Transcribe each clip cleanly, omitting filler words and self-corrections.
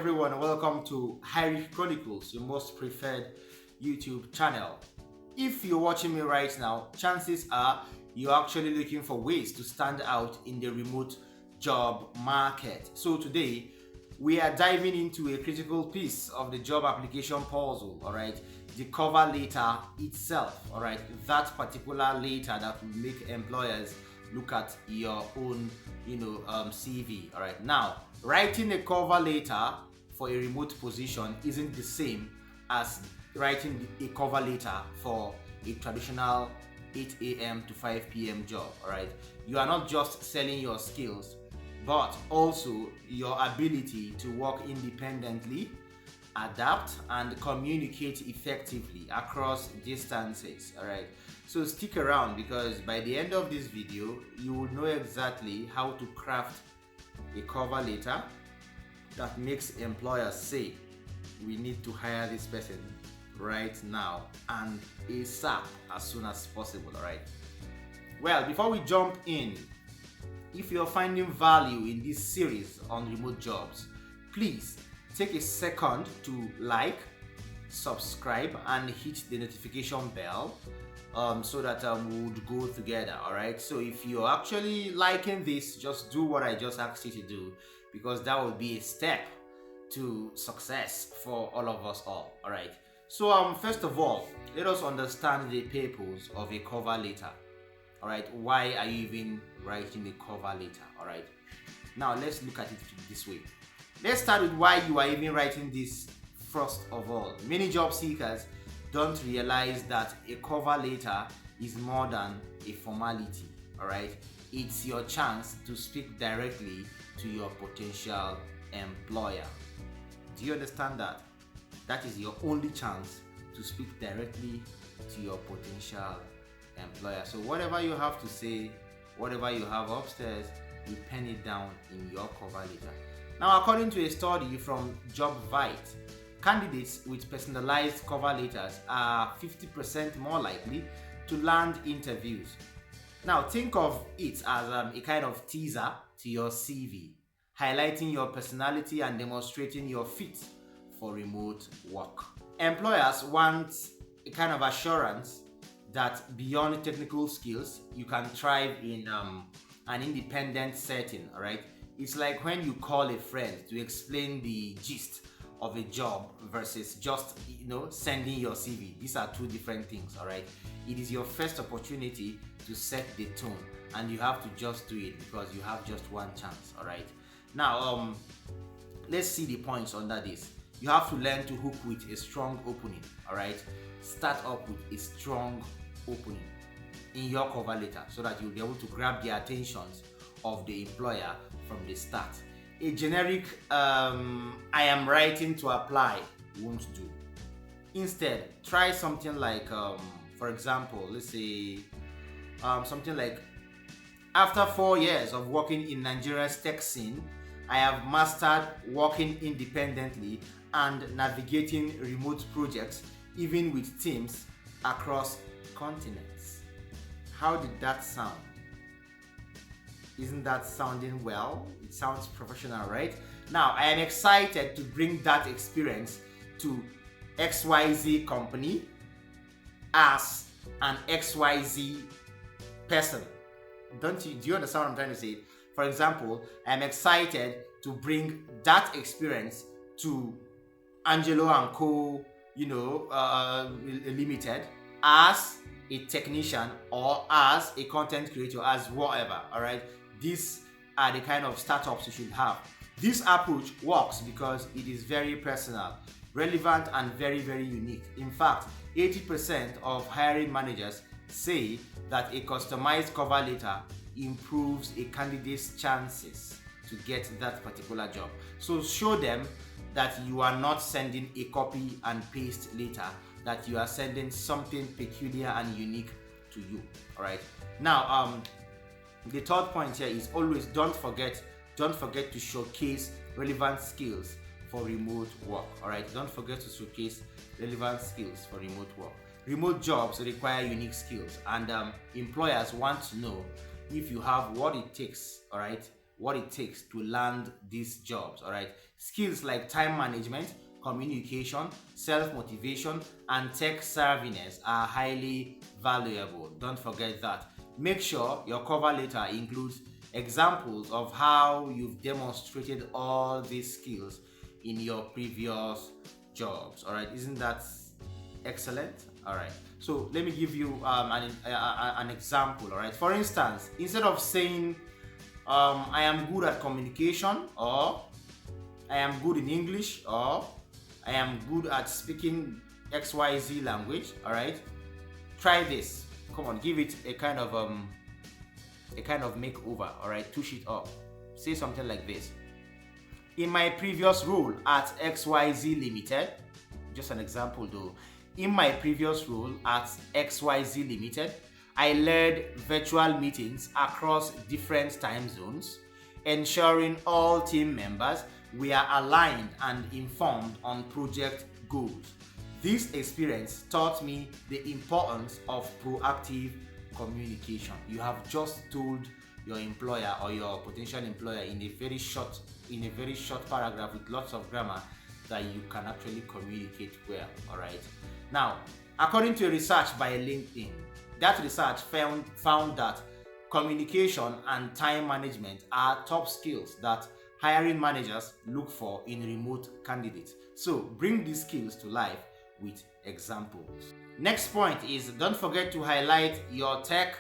everyone, welcome to Irish Chronicles, your most preferred YouTube channel. If you're watching me right now, chances are you're actually looking for ways to stand out in the remote job market. So today, we are diving into a critical piece of the job application puzzle, all right? The cover letter itself, all right? That particular letter that will make employers look at your own, CV, all right? Now, writing a cover letter for a remote position isn't the same as writing a cover letter for a traditional 8 a.m. to 5 p.m. job, all right? You are not just selling your skills, but also your ability to work independently, adapt, and communicate effectively across distances, all right? So stick around, because by the end of this video, you will know exactly how to craft a cover letter that makes employers say, we need to hire this person right now and ASAP, as soon as possible, all right? Well, before we jump in, if you're finding value in this series on remote jobs, please take a second to like, subscribe, and hit the notification bell so that we would go together, all right? So if you're actually liking this, just do what I just asked you to do, because that will be a step to success for all of us all right? So first of all, let us understand the purpose of a cover letter. All right, why are you even writing a cover letter? All right, now let's look at it this way. Let's start with why you are even writing this. First of all, many job seekers don't realize that a cover letter is more than a formality. All right, it's your chance to speak directly to your potential employer. Do you understand that? That is your only chance to speak directly to your potential employer. So whatever you have to say, whatever you have upstairs, you pen it down in your cover letter. Now, according to a study from JobVite, candidates with personalized cover letters are 50% more likely to land interviews. Now, think of it as a kind of teaser to your CV, highlighting your personality and demonstrating your fit for remote work. Employers want a kind of assurance that beyond technical skills, you can thrive in an independent setting, all right? It's like when you call a friend to explain the gist of a job versus just, sending your CV. These are two different things, all right? It is your first opportunity to set the tone, and you have to just do it because you have just one chance, all right? Now, let's see the points under this. You have to learn to hook with a strong opening, all right? Start up with a strong opening in your cover letter so that you'll be able to grab the attentions of the employer from the start. A generic I am writing to apply won't do. Instead, try something like for example, let's say something like, after 4 years of working in Nigeria's tech scene, I have mastered working independently and navigating remote projects, even with teams across continents. How did that sound? Isn't that sounding well? It sounds professional, right? Now, I am excited to bring that experience to XYZ company as an XYZ person. Do you understand what I'm trying to say? For example, I'm excited to bring that experience to Angelo and Co. Limited as a technician or as a content creator, as whatever. All right, these are the kind of startups you should have. This approach works because it is very personal, relevant, and very, very unique. In fact, 80% of hiring managers say that a customized cover letter improves a candidate's chances to get that particular job. So show them that you are not sending a copy and paste letter, that you are sending something peculiar and unique to you. All right. Now, the third point here is always don't forget to showcase relevant skills for remote work. All right. Don't forget to showcase relevant skills for remote work. Remote jobs require unique skills, and employers want to know if you have what it takes, all right, what it takes to land these jobs. All right, skills like time management, communication, self-motivation, and tech savviness are highly valuable. Don't forget that. Make sure your cover letter includes examples of how you've demonstrated all these skills in your previous jobs. All right, isn't that excellent? All right, so let me give you an example. All right, for instance, instead of saying I am good at communication, or I am good in English, or I am good at speaking XYZ language, all right, try this. Come on, give it a kind of makeover. All right, touch it up. Say something like this: in my previous role at XYZ Limited, just an example though, in my previous role at XYZ Limited, I led virtual meetings across different time zones, ensuring all team members were aligned and informed on project goals. This experience taught me the importance of proactive communication. You have just told your employer or your potential employer in a very short paragraph with lots of grammar that you can actually communicate well. All right. Now, according to a research by LinkedIn, that research found that communication and time management are top skills that hiring managers look for in remote candidates. So bring these skills to life with examples. Next point is, don't forget to highlight your tech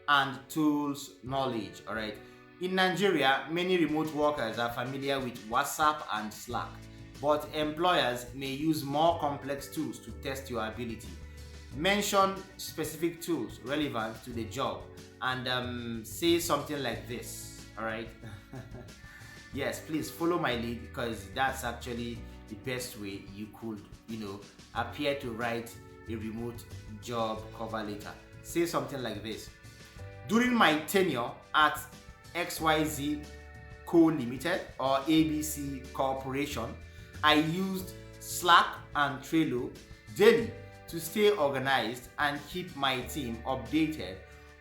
and tools knowledge. All right. In Nigeria, many remote workers are familiar with WhatsApp and Slack, but employers may use more complex tools to test your ability. Mention specific tools relevant to the job and say something like this. All right. Yes, please follow my lead, because that's actually the best way you could, appear to write a remote job cover letter. Say something like this: during my tenure at XYZ Co Limited or ABC Corporation, I used Slack and Trello daily to stay organized and keep my team updated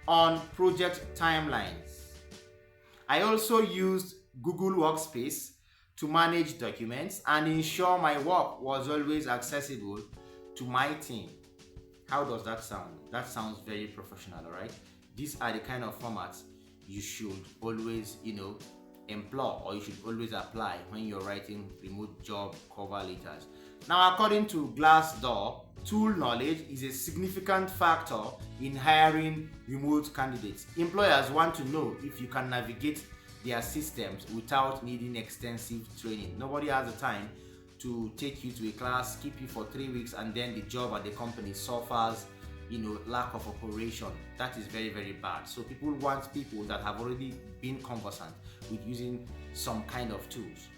on project timelines. I also used Google Workspace to manage documents and ensure my work was always accessible to my team. How does that sound? That sounds very professional, right? These are the kind of formats you should always, employ, or you should always apply when you're writing remote job cover letters. Now, according to Glassdoor, tool knowledge is a significant factor in hiring remote candidates. Employers want to know if you can navigate their systems without needing extensive training. Nobody has the time to take you to a class, keep you for 3 weeks, and then the job at the company suffers, lack of operation. That is very, very bad. So people want people that have already been conversant with using some kind of tools.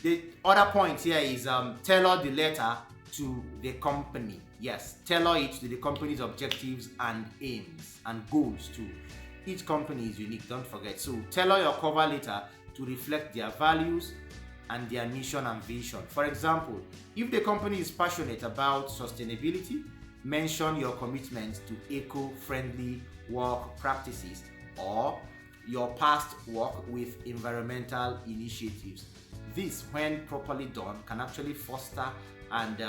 The other point here is tailor the letter to the company. Yes, tailor it to the company's objectives and aims and goals too. Each company is unique, don't forget. So tailor your cover letter to reflect their values and their mission and vision. For example, if the company is passionate about sustainability, mention your commitment to eco-friendly work practices or your past work with environmental initiatives. This, when properly done, can actually foster and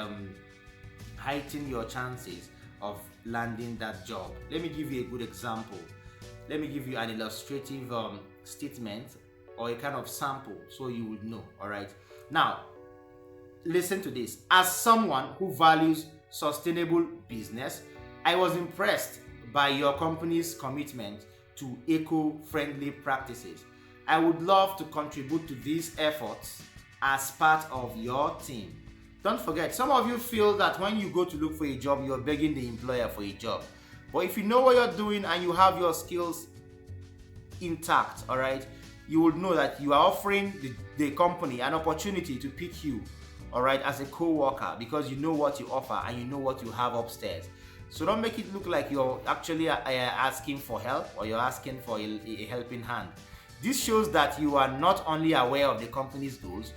heighten your chances of landing that job. Let me give you a good example. Let me give you an illustrative statement or a kind of sample so you would know. All right. Now, listen to this. As someone who values sustainable business, I was impressed by your company's commitment to eco-friendly practices. I would love to contribute to these efforts as part of your team. Don't forget, some of you feel that when you go to look for a job, you're begging the employer for a job. But if you know what you're doing and you have your skills intact, all right, you will know that you are offering the company an opportunity to pick you, all right, as a co-worker, because you know what you offer and you know what you have upstairs. So don't make it look like you're actually asking for help or you're asking for a helping hand. This shows that you are not only aware of the company's goals,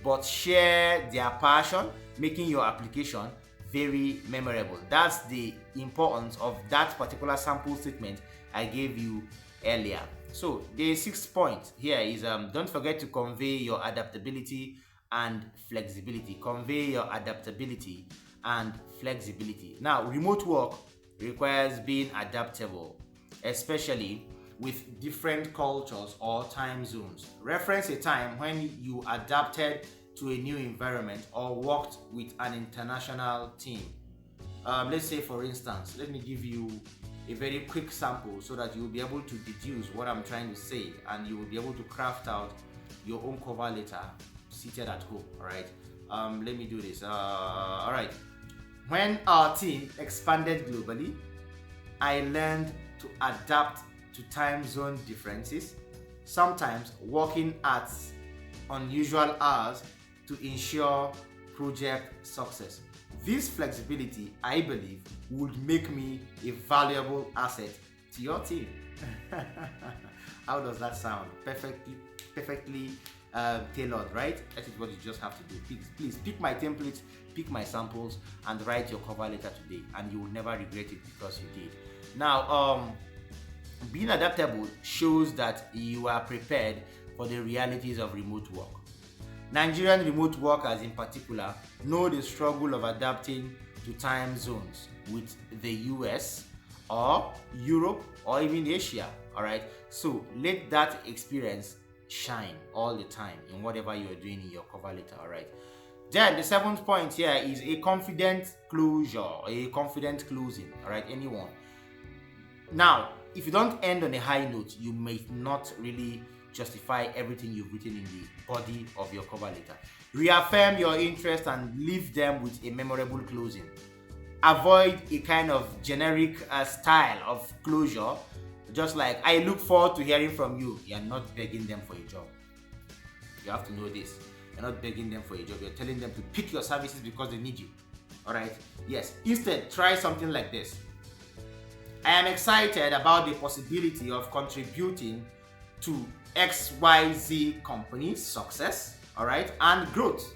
but share their passion, making your application very memorable. That's the importance of that particular sample statement I gave you earlier. So the sixth point here is don't forget to convey your adaptability and flexibility. Convey your adaptability and flexibility. Now, remote work requires being adaptable, especially with different cultures or time zones. Reference a time when you adapted to a new environment or worked with an international team. Let's say, for instance, let me give you a very quick sample so that you will be able to deduce what I'm trying to say, and you will be able to craft out your own cover letter seated at home. All right, let me do this. All right, when our team expanded globally, I learned to adapt to time zone differences, sometimes working at unusual hours to ensure project success. This flexibility, I believe, would make me a valuable asset to your team. How does that sound? Perfectly tailored, right? That is what you just have to do. Please pick my templates, pick my samples, and write your cover letter today, and you will never regret it because you did. Now, being adaptable shows that you are prepared for the realities of remote work. Nigerian remote workers in particular know the struggle of adapting to time zones with the US or Europe or even Asia. All right, so let that experience shine all the time in whatever you are doing in your cover letter. All right, then the seventh point here is a confident closure, a confident closing. All right, anyone. Now, if you don't end on a high note, you may not really justify everything you've written in the body of your cover letter. Reaffirm your interest and leave them with a memorable closing. Avoid a kind of generic style of closure, just like, I look forward to hearing from you. You're not begging them for a job. You have to know this. You're not begging them for a job. You're telling them to pick your services because they need you. All right? Yes. Instead, try something like this. I am excited about the possibility of contributing to XYZ company's success, all right, and growth.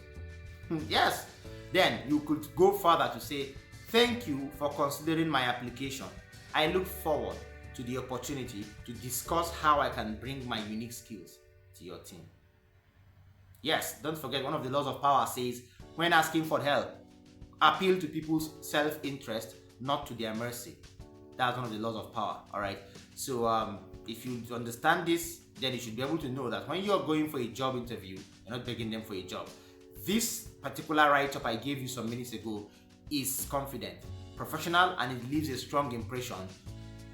Yes. Then you could go further to say, thank you for considering my application. I look forward to the opportunity to discuss how I can bring my unique skills to your team. Yes, don't forget, one of the laws of power says, when asking for help, appeal to people's self-interest, not to their mercy. That's one of the laws of power. All right. So if you understand this, then you should be able to know that when you're going for a job interview, you're not begging them for a job. This particular write-up I gave you some minutes ago is confident, professional, and it leaves a strong impression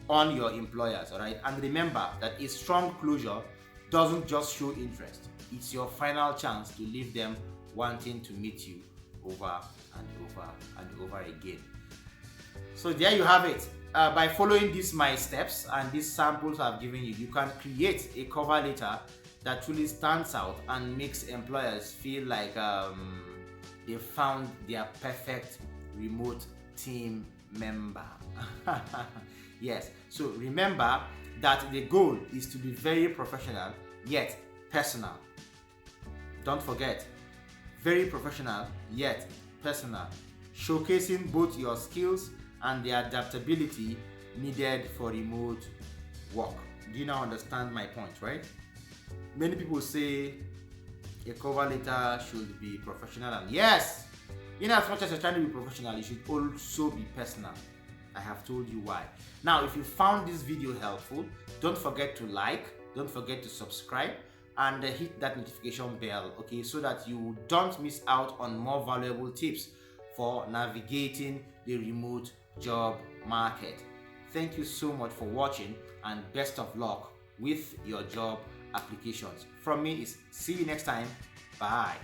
on your employers. All right. And remember that a strong closure doesn't just show interest. It's your final chance to leave them wanting to meet you over and over and over again. So there you have it. By following these my steps and these samples I've given you, you can create a cover letter that truly stands out and makes employers feel like they found their perfect remote team member. Yes, so remember that the goal is to be very professional yet personal. Don't forget, very professional yet personal, showcasing both your skills and the adaptability needed for remote work. Do you now understand my point, right? Many people say a cover letter should be professional, and yes, in as much as you're trying to be professional, it should also be personal. I have told you why. Now, if you found this video helpful, don't forget to like, don't forget to subscribe, and hit that notification bell, okay, so that you don't miss out on more valuable tips for navigating the remote job market. Thank you so much for watching, and best of luck with your job applications. From me is see you next time. Bye.